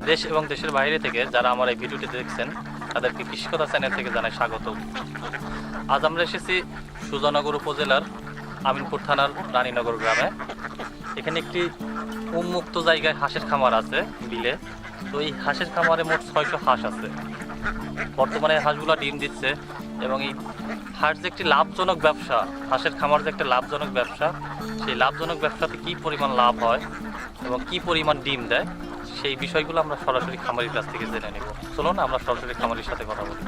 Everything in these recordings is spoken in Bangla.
দেশ এবং দেশের বাইরে থেকে যারা আমার এই ভিডিওটি দেখছেন তাদেরকে কৃষিকথা চ্যানেল থেকে জানাই স্বাগত। আজ আমরা এসেছি সুজানগর উপজেলার আমিনপুর থানার রানীনগর গ্রামে। এখানে একটি উন্মুক্ত জায়গায় হাঁসের খামার আছে বিলে। তো এই হাঁসের খামারে মোট 600 হাঁস আছে। বর্তমানে হাঁসগুলো ডিম দিচ্ছে এবং এই হাঁস যে একটি লাভজনক ব্যবসা, হাঁসের খামার যে একটা লাভজনক ব্যবসা, সেই লাভজনক ব্যবসাতে কী পরিমাণ লাভ হয় এবং কী পরিমাণ ডিম দেয় সেই বিষয়গুলো আমরা সরাসরি খামারির কাছ থেকে জেনে নেব। চলুন আমরা সরাসরি খামারির সাথে কথা বলি।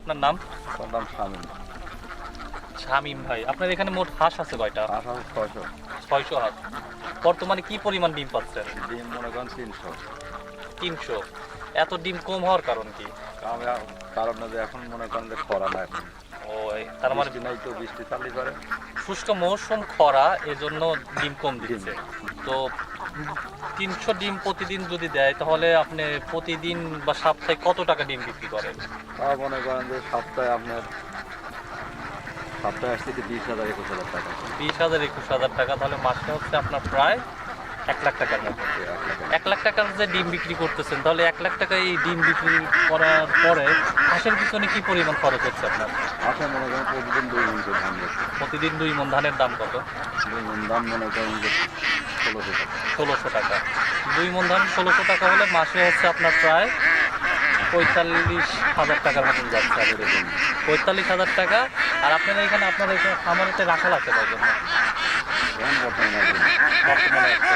আপনার নাম? নাম শামীম। শামীম ভাই, আপনার এখানে মোট হাঁস আছে কয়টা? হাঁস আছে 600। 600 হাঁস। বর্তমানে কি পরিমাণ ডিম পাচ্ছেন? ডিম মনে করেন 300। 300। এত ডিম কম হওয়ার কারণ কি? কারণ যে এখন মনে করেন যে খরা না, এখন ও তার মানে বৃষ্টি নাই, তো বৃষ্টি চালু করে শুষ্ক মৌসুম খরা, এজন্য ডিম কম দিচ্ছে। তো 300 ডিম প্রতিদিন যদি দেয় তাহলে আপনি প্রতিদিন বা সপ্তাহে কত টাকা ডিম বিক্রি করেন? তাও মনে করেন যে সপ্তাহে আসছে 20,000-21,000 টাকা। 20,000-21,000 টাকা, তাহলে মাসে হচ্ছে আপনার প্রায় 1 লাখ টাকার মতো। 1 লাখ টাকার যে ডিম বিক্রি করতেছেন, তাহলে 1 লাখ টাকা এই ডিম বিক্রি করার পরে হাঁসের পিছনে কি পরিমাণ খরচ হচ্ছে আপনার? হাঁসে মনে করেন প্রতিদিন 2 মণ করে ধান যাচ্ছে। প্রতিদিন 2 মণ ধানের দাম কত? 2 মণ ধান মনে করেন যে 1600 টাকা। 1600 টাকা। 2 মণ ধান 1600 টাকা হলে মাসে হচ্ছে আপনার প্রায় 45,000 টাকার মতন যাচ্ছে। 45,000 টাকা। আর আপনারা এখানে খামারেতে রাখাল আছে কয়জন? বর্তমানে একটা।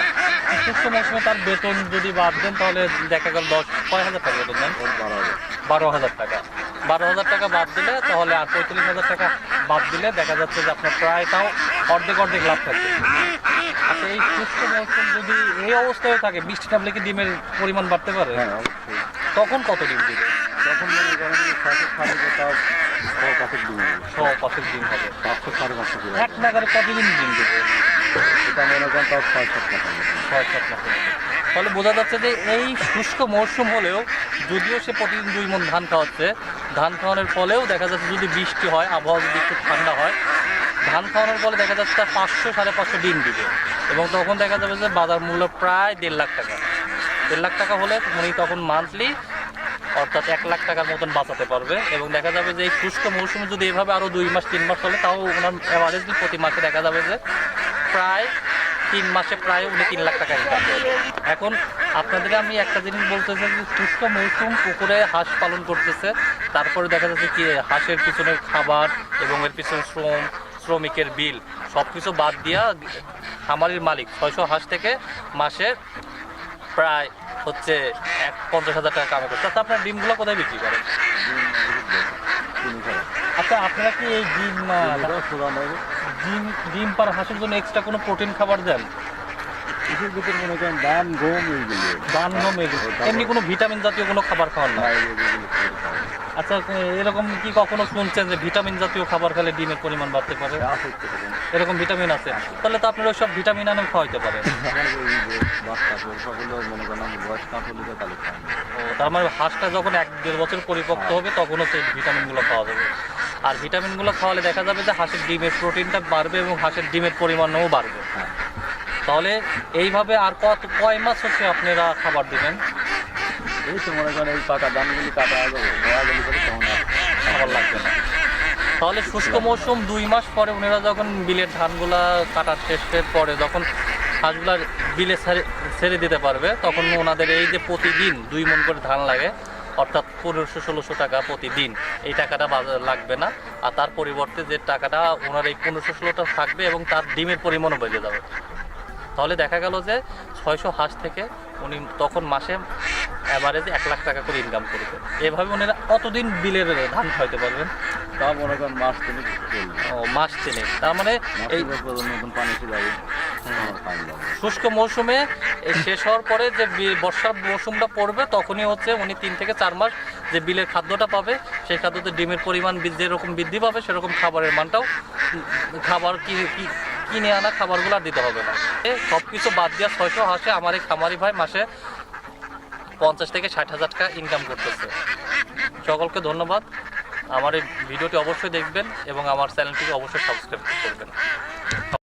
শুষ্ক মৌসুমে তার বেতন যদি বাদ দেন তাহলে দেখা গেল 10,000 টাকা বেতন দেন। 12,000 টাকা। 12,000 টাকা বাদ দিলে তাহলে আর 45,000 টাকা বাদ দিলে দেখা যাচ্ছে যে আপনার প্রায় তাও অর্ধেক লাভ থাকবে। আচ্ছা, এই শুষ্ক মৌসুম যদি এই অবস্থায় থাকে, বৃষ্টি নামলে কি ডিমের পরিমাণ বাড়তে পারে? হ্যাঁ, অবশ্যই। তখন কত ডিম দিবে? তখন মনে করেন যে 600 তাও 100 ডিম হবে। 100 ডিম হবে। 500-550 কিলো। এক নাগারে কতদিন ডিম দেবে? এটা মনে করেন তাও 6-7 টাকা। 6-7 লাখ। তাহলে বোঝা যাচ্ছে যে এই শুষ্ক মৌসুম হলেও, যদিও সে প্রতিদিন 2 মণ ধান খাওয়াচ্ছে, ধান খাওয়ানোর ফলেও দেখা যাচ্ছে যদি বৃষ্টি হয়, আবহাওয়া যদি একটু ঠান্ডা হয়, ধান খাওয়ানোর ফলে দেখা যাচ্ছে 500-550 ডিম দিবে। এবং তখন দেখা যাবে যে বাজার মূল্য প্রায় 1.5 লাখ টাকা। 1.5 লাখ টাকা হলে উনি তখন মান্থলি অর্থাৎ 1 লাখ টাকার মতন বাঁচাতে পারবে। এবং দেখা যাবে যে এই শুষ্ক মৌসুমে যদি এভাবে আরও 2 মাস 3 মাস হলে, তাও ওনার অ্যাভারেজলি প্রতি মাসে দেখা যাবে যে প্রায় 3 মাসে প্রায় উনি 3 লাখ টাকা ইনকাম করবে। এখন আপনাদের আমি একটা জিনিস বলতে চাই যে শুষ্ক মৌসুম পুকুরে হাঁস পালন করতেছে, তারপরে দেখা যাচ্ছে কি হাঁসের পিছনের খাবার এবং এর পিছনে শ্রমিকের বিল সব কিছু বাদ দিয়া খামারির মালিক 600 হাঁস থেকে মাসে প্রায় হচ্ছে 50,000 টাকা কামাই করছে। আচ্ছা, আপনার ডিমগুলো কোথায় বিক্রি করেন? আচ্ছা, আপনারা কি এই ডিম পার হাঁসের জন্য এক্সট্রা কোনো প্রোটিন খাবার দেন? কৃষির ভিতরে মনে করেন ধান, গম, এমনি কোনো ভিটামিন জাতীয় কোনো খাবার খাওয়ান না? আচ্ছা, এরকম কি কখনো শুনছেন যে ভিটামিন জাতীয় খাবার খেলে ডিমের পরিমাণ বাড়তে পারে? এরকম ভিটামিন আছে? তাহলে তো আপনারা ওই সব ভিটামিন আনেও খাওয়াইতে পারেন। ও, তার মানে হাঁসটা যখন 1-1.5 বছর পরিপক্ক হবে তখন হচ্ছে ভিটামিনগুলো খাওয়া যাবে। আর ভিটামিনগুলো খাওয়ালে দেখা যাবে যে হাঁসের ডিমের প্রোটিনটা বাড়বে এবং হাঁসের ডিমের পরিমাণও বাড়বে। তাহলে এইভাবে আর কয় মাস হচ্ছে আপনারা খাবার দেবেন? এই তো মনে করেন এই পাকা ধানগুলি কাটা যাবে, তখন খাবার লাগবে না। তাহলে শুষ্ক মৌসুম 2 মাস পরে ওনারা যখন বিলের ধানগুলা কাটার শেষের পরে যখন হাঁসগুলা বিলে ছেড়ে দিতে পারবে, তখন ওনাদের এই যে প্রতিদিন 2 মণ করে ধান লাগে, অর্থাৎ 1500-1600 টাকা প্রতিদিন, এই টাকাটা লাগবে না। আর তার পরিবর্তে যে টাকাটা ওনার এই 1500-1600 টাকা থাকবে এবং তার ডিমের পরিমাণও বেড়ে যাবে। তাহলে দেখা গেল যে 600 হাঁস থেকে উনি তখন মাসে অ্যাভারেজে 1 লাখ টাকা করে ইনকাম করবে। এভাবে ওনারা কতদিন বিলের ধান খাইতে পারবেন? তা মনে করেন মাস 3। ও, মাস 3। তার মানে এই পানি যাবে। শুষ্ক মৌসুমে শেষ হওয়ার পরে যে বর্ষার মৌসুমটা পড়বে, তখনই হচ্ছে উনি 3 থেকে 4 মাস যে বিলের খাদ্যটা পাবে, সেই খাদ্যতে ডিমের পরিমাণ যেরকম বৃদ্ধি পাবে, সেরকম খাবারের মানটাও, খাবার কিনে আনা খাবারগুলো আর দিতে হবে না। সব কিছু বাদ দিয়ে 600 হাঁসে আমার এই খামারি ভাই মাসে 50 থেকে 60,000 টাকা ইনকাম করতেছে। সকলকে ধন্যবাদ। আমার এই ভিডিওটি অবশ্যই দেখবেন এবং আমার চ্যানেলটিকে অবশ্যই সাবস্ক্রাইব করবেন।